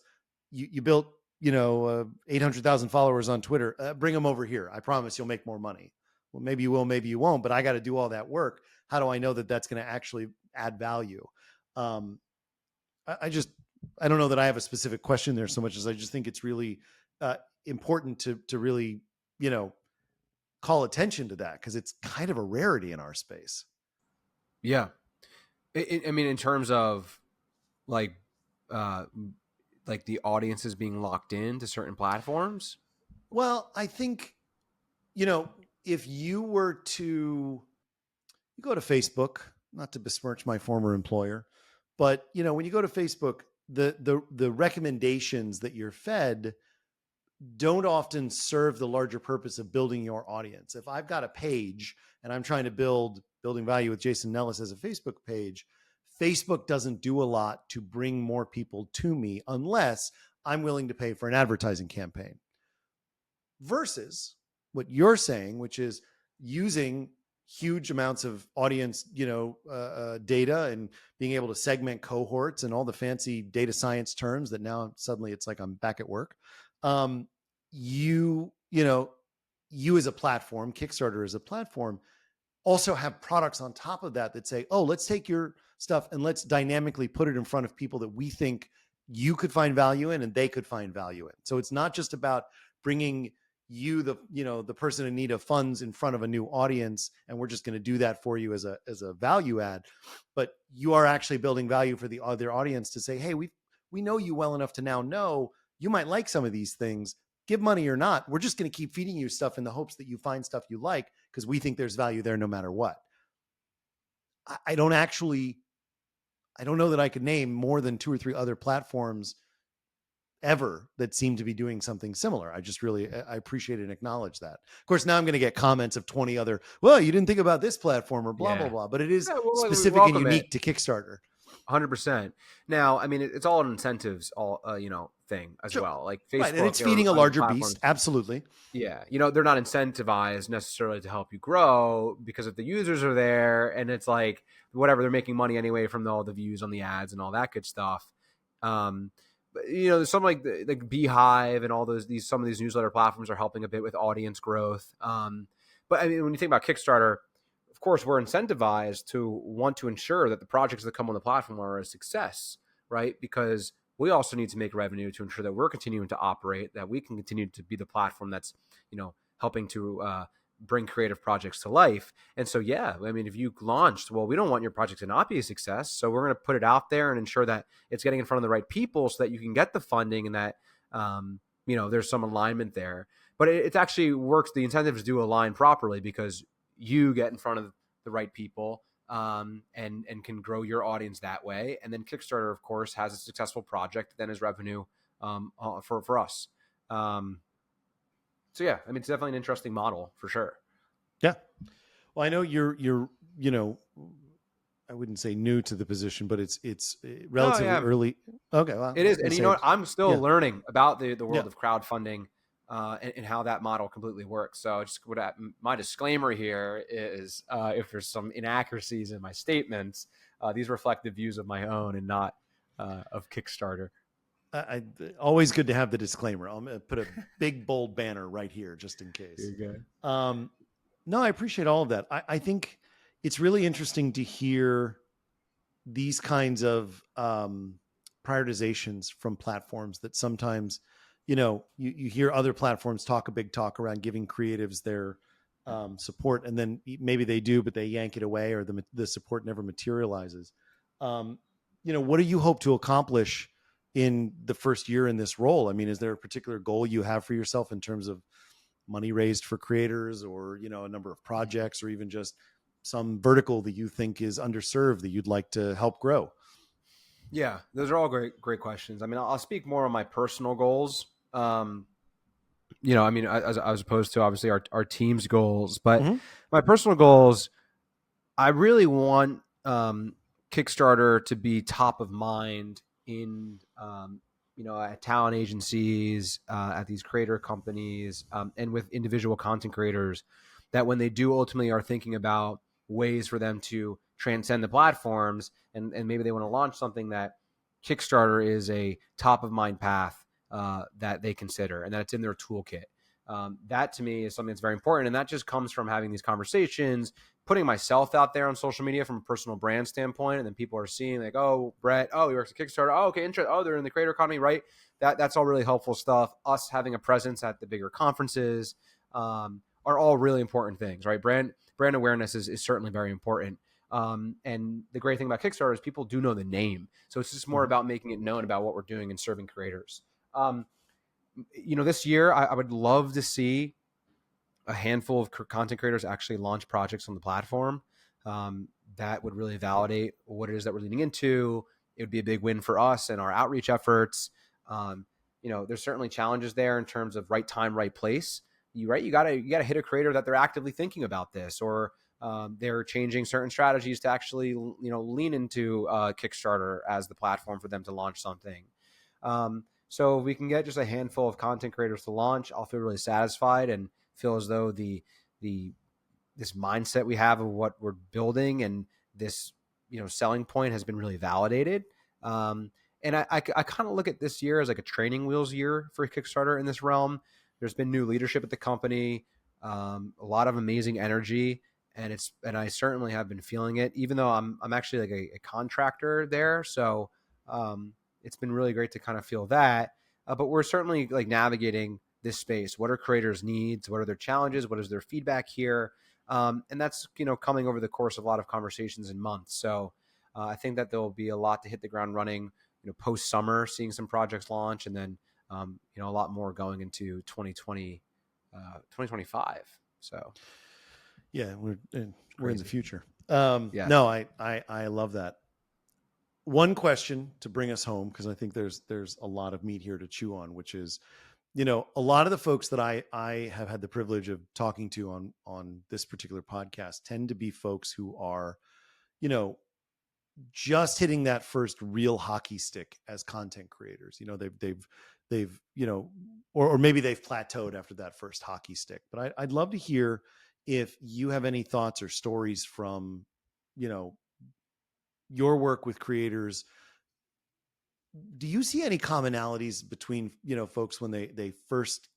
you built 800,000 followers on Twitter. Bring them over here. I promise you'll make more money. Well, maybe you will, maybe you won't, but I got to do all that work. How do I know that that's going to actually add value? I don't know that I have a specific question there so much as I just think it's really important to really, call attention to that, because it's kind of a rarity in our space. Yeah. I mean, in terms of like the audiences being locked in to certain platforms. Well, I think, if you were to, you go to Facebook, not to besmirch my former employer, but when you go to Facebook, the recommendations that you're fed don't often serve the larger purpose of building your audience. If I've got a page and I'm trying to building value with Jason Nellis as a Facebook page, Facebook doesn't do a lot to bring more people to me unless I'm willing to pay for an advertising campaign. Versus what you're saying, which is using huge amounts of audience, data, and being able to segment cohorts and all the fancy data science terms that now suddenly it's like I'm back at work. You as a platform, Kickstarter as a platform, also have products on top of that say, oh, let's take your stuff and let's dynamically put it in front of people that we think you could find value in and they could find value in. So it's not just about bringing the person in need of funds in front of a new audience, and we're just going to do that for you as a value add. But you are actually building value for the other audience to say, hey, we know you well enough to now know you might like some of these things. Give money or not, we're just going to keep feeding you stuff in the hopes that you find stuff you like, because we think there's value there no matter what. I don't know that I could name more than 2 or 3 other platforms ever that seem to be doing something similar. I appreciate and acknowledge that. Of course, now I'm going to get comments of 20 other, well, you didn't think about this platform or blah, blah, blah, but it is we specific and welcome unique it. to Kickstarter. 100%. Now, I mean, it's all an incentives, thing as Sure. well. Like Facebook, Right. And it's feeding a other larger platforms. beast. Absolutely. Yeah, they're not incentivized necessarily to help you grow, because if the users are there and it's like whatever, they're making money anyway from all the views on the ads and all that good stuff. But, there's something like Beehive and all some of these newsletter platforms are helping a bit with audience growth. But I mean, when you think about Kickstarter, of course, we're incentivized to want to ensure that the projects that come on the platform are a success, right? Because we also need to make revenue to ensure that we're continuing to operate, that we can continue to be the platform that's, helping to bring creative projects to life. And so, yeah, I mean, if you launched, well, we don't want your project to not be a success. So we're going to put it out there and ensure that it's getting in front of the right people so that you can get the funding and that, there's some alignment there. But it actually works. The incentives do align properly because you get in front of the right people, and can grow your audience that way. And then Kickstarter, of course, has a successful project, then is revenue for us. So yeah, I mean, it's definitely an interesting model for sure. Yeah. Well, I know you're I wouldn't say new to the position, but it's relatively early. Okay. Well, it is. And you know what? I'm still learning about the world of crowdfunding and how that model completely works. So just my disclaimer here is if there's some inaccuracies in my statements, these reflect the views of my own and not of Kickstarter. Always good to have the disclaimer. I'm going to put a big bold banner right here just in case. There you go. No, I appreciate all of that. I think it's really interesting to hear these kinds of prioritizations from platforms that sometimes, you hear other platforms talk a big talk around giving creatives their support, and then maybe they do, but they yank it away, or the support never materializes. What do you hope to accomplish in the first year in this role? I mean, is there a particular goal you have for yourself in terms of money raised for creators, or, a number of projects, or even just some vertical that you think is underserved that you'd like to help grow? Yeah, those are all great questions. I mean, I'll speak more on my personal goals. I mean, as opposed to obviously our team's goals, but my personal goals, I really want Kickstarter to be top of mind in, at talent agencies, at these creator companies, and with individual content creators, that when they do ultimately are thinking about ways for them to transcend the platforms, and maybe they want to launch something, that Kickstarter is a top of mind path that they consider, and that it's in their toolkit. That to me is something that's very important. And that just comes from having these conversations, putting myself out there on social media from a personal brand standpoint. And then people are seeing like, oh, Brett, oh, he works at Kickstarter. Oh, okay. Interesting. Oh, they're in the creator economy, right? That's all really helpful stuff. Us having a presence at the bigger conferences are all really important things, right? Brand awareness is certainly very important. And the great thing about Kickstarter is people do know the name. So it's just more about making it known about what we're doing and serving creators. This year, I would love to see a handful of content creators actually launch projects on the platform. That would really validate what it is that we're leaning into. It would be a big win for us and our outreach efforts. There's certainly challenges there in terms of right time, right place. You gotta hit a creator that they're actively thinking about this, or they're changing certain strategies to actually, lean into Kickstarter as the platform for them to launch something. So if we can get just a handful of content creators to launch, I'll feel really satisfied and feel as though this mindset we have of what we're building and this, selling point has been really validated. And I kind of look at this year as like a training wheels year for Kickstarter in this realm. There's been new leadership at the company, a lot of amazing energy, and I certainly have been feeling it, even though I'm actually like a contractor there. So it's been really great to kind of feel that. But we're certainly like navigating this space. What are creators' needs? What are their challenges? What is their feedback here? And that's, coming over the course of a lot of conversations and months. So I think that there'll be a lot to hit the ground running, post summer, seeing some projects launch, and then, a lot more going into 2025. So Yeah, we're in the future. Yeah. No, I love that. One question to bring us home, because I think there's a lot of meat here to chew on, which is, a lot of the folks that I have had the privilege of talking to on this particular podcast tend to be folks who are, just hitting that first real hockey stick as content creators. They've or maybe they've plateaued after that first hockey stick. But I'd love to hear if you have any thoughts or stories from, your work with creators. Do you see any commonalities between, folks when they first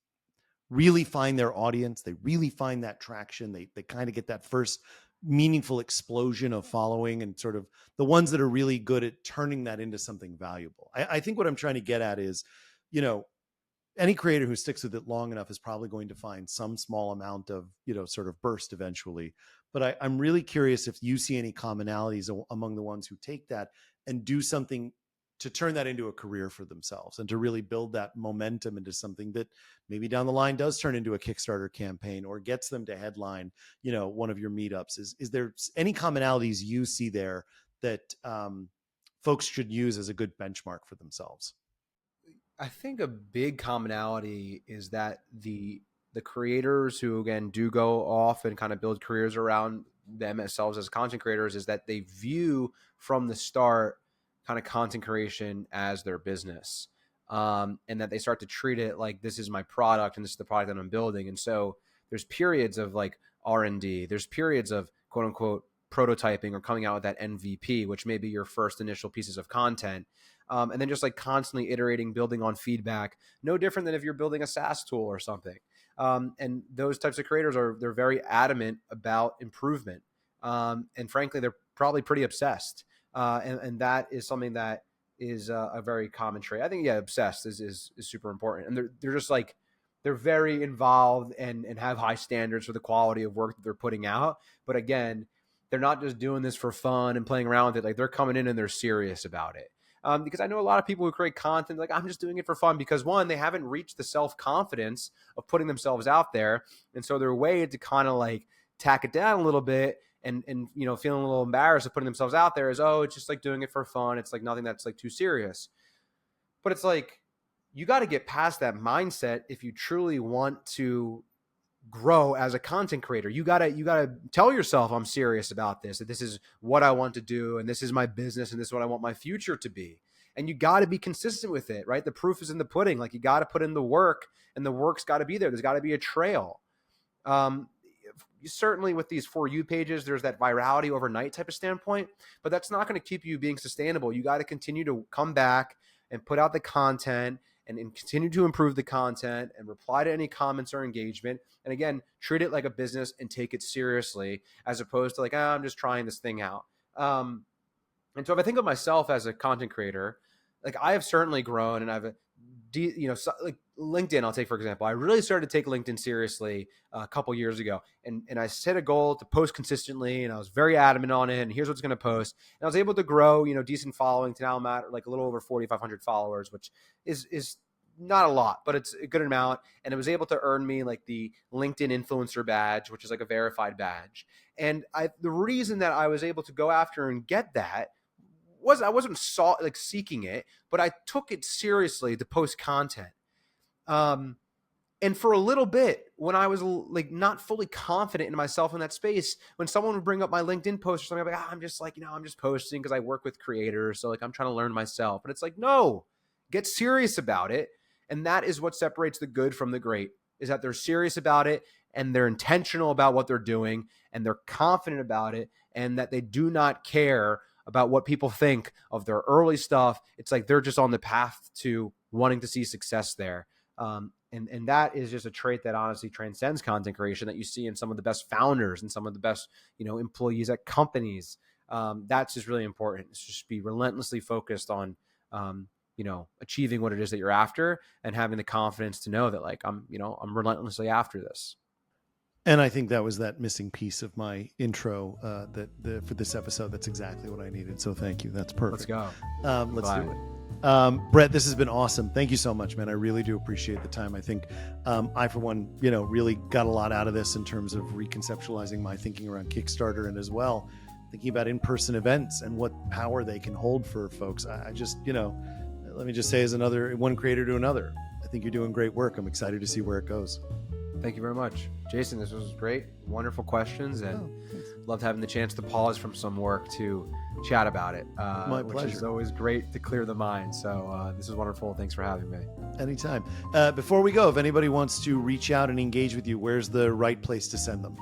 really find their audience, they really find that traction, they kind of get that first meaningful explosion of following, and sort of the ones that are really good at turning that into something valuable? I think what I'm trying to get at is, any creator who sticks with it long enough is probably going to find some small amount of, sort of burst eventually. But I'm really curious if you see any commonalities among the ones who take that and do something to turn that into a career for themselves, and to really build that momentum into something that maybe down the line does turn into a Kickstarter campaign or gets them to headline, one of your meetups. Is there any commonalities you see there that folks should use as a good benchmark for themselves? I think a big commonality is that the creators who, again, do go off and kind of build careers around themselves as content creators is that they view from the start kind of content creation as their business, and that they start to treat it like, this is my product and this is the product that I'm building. And so there's periods of like R&D, there's periods of quote unquote prototyping or coming out with that MVP, which may be your first initial pieces of content. And then just like constantly iterating, building on feedback, no different than if you're building a SaaS tool or something. And those types of creators they're very adamant about improvement. And frankly, they're probably pretty obsessed. And that is something that is a very common trait. I think, obsessed is super important. And they're just like, they're very involved and have high standards for the quality of work that they're putting out. But again, they're not just doing this for fun and playing around with it. Like, they're coming in and they're serious about it. Because I know a lot of people who create content, like, I'm just doing it for fun, because one, they haven't reached the self-confidence of putting themselves out there. And so their way to kind of like tack it down a little bit and feeling a little embarrassed of putting themselves out there is, oh, it's just like doing it for fun. It's like nothing that's like too serious. But it's like, you got to get past that mindset if you truly want to grow as a content creator. You gotta tell yourself, I'm serious about this, that this is what I want to do, and this is my business, and this is what I want my future to be. And you got to be consistent with it, right? The proof is in the pudding. Like, you got to put in the work, and the work's got to be there. There's got to be a trail. Certainly with these For You pages, there's that virality overnight type of standpoint, but that's not going to keep you being sustainable. You got to continue to come back and put out the content and continue to improve the content and reply to any comments or engagement. And again, treat it like a business and take it seriously, as opposed to like, I'm just trying this thing out. And so if I think of myself as a content creator, like, I have certainly grown, and I've, like LinkedIn, I'll take, for example, I really started to take LinkedIn seriously a couple years ago. And I set a goal to post consistently, and I was very adamant on it. And here's what's going to post. And I was able to grow, decent following to now I'm at like a little over 4,500 followers, which is not a lot, but it's a good amount. And it was able to earn me like the LinkedIn influencer badge, which is like a verified badge. And the reason that I was able to go after and get that I wasn't seeking it, but I took it seriously to post content. And for a little bit, when I was like not fully confident in myself in that space, when someone would bring up my LinkedIn post or something, I'm like, I'm just like, I'm just posting because I work with creators. So like, I'm trying to learn myself. But it's like, no, get serious about it. And that is what separates the good from the great, is that they're serious about it, and they're intentional about what they're doing, and they're confident about it, and that they do not care about what people think of their early stuff. It's like they're just on the path to wanting to see success there. And that is just a trait that honestly transcends content creation, that you see in some of the best founders and some of the best, employees at companies. That's just really important. It's just be relentlessly focused on, achieving what it is that you're after, and having the confidence to know that like I'm relentlessly after this. And I think that was that missing piece of my intro for this episode. That's exactly what I needed. So thank you. That's perfect. Let's go. Let's do it. Brett, this has been awesome. Thank you so much, man. I really do appreciate the time. I think I, for one, really got a lot out of this in terms of reconceptualizing my thinking around Kickstarter, and as well thinking about in-person events and what power they can hold for folks. I just, let me just say, as one creator to another, I think you're doing great work. I'm excited to see where it goes. Thank you very much, Jason. This was great. Wonderful questions, and loved having the chance to pause from some work to chat about it. My pleasure. Which is always great to clear the mind. So this is wonderful. Thanks for having me. Anytime. Before we go, if anybody wants to reach out and engage with you, where's the right place to send them?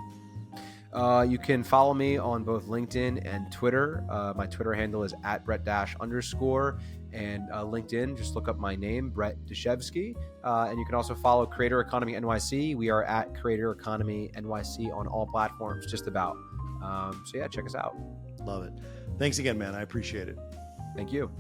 You can follow me on both LinkedIn and Twitter. My Twitter handle is @Brett_. And LinkedIn, just look up my name, Brett Dashevsky. And you can also follow Creator Economy NYC. We are at Creator Economy NYC on all platforms, just about. So yeah, check us out. Love it. Thanks again, man. I appreciate it. Thank you.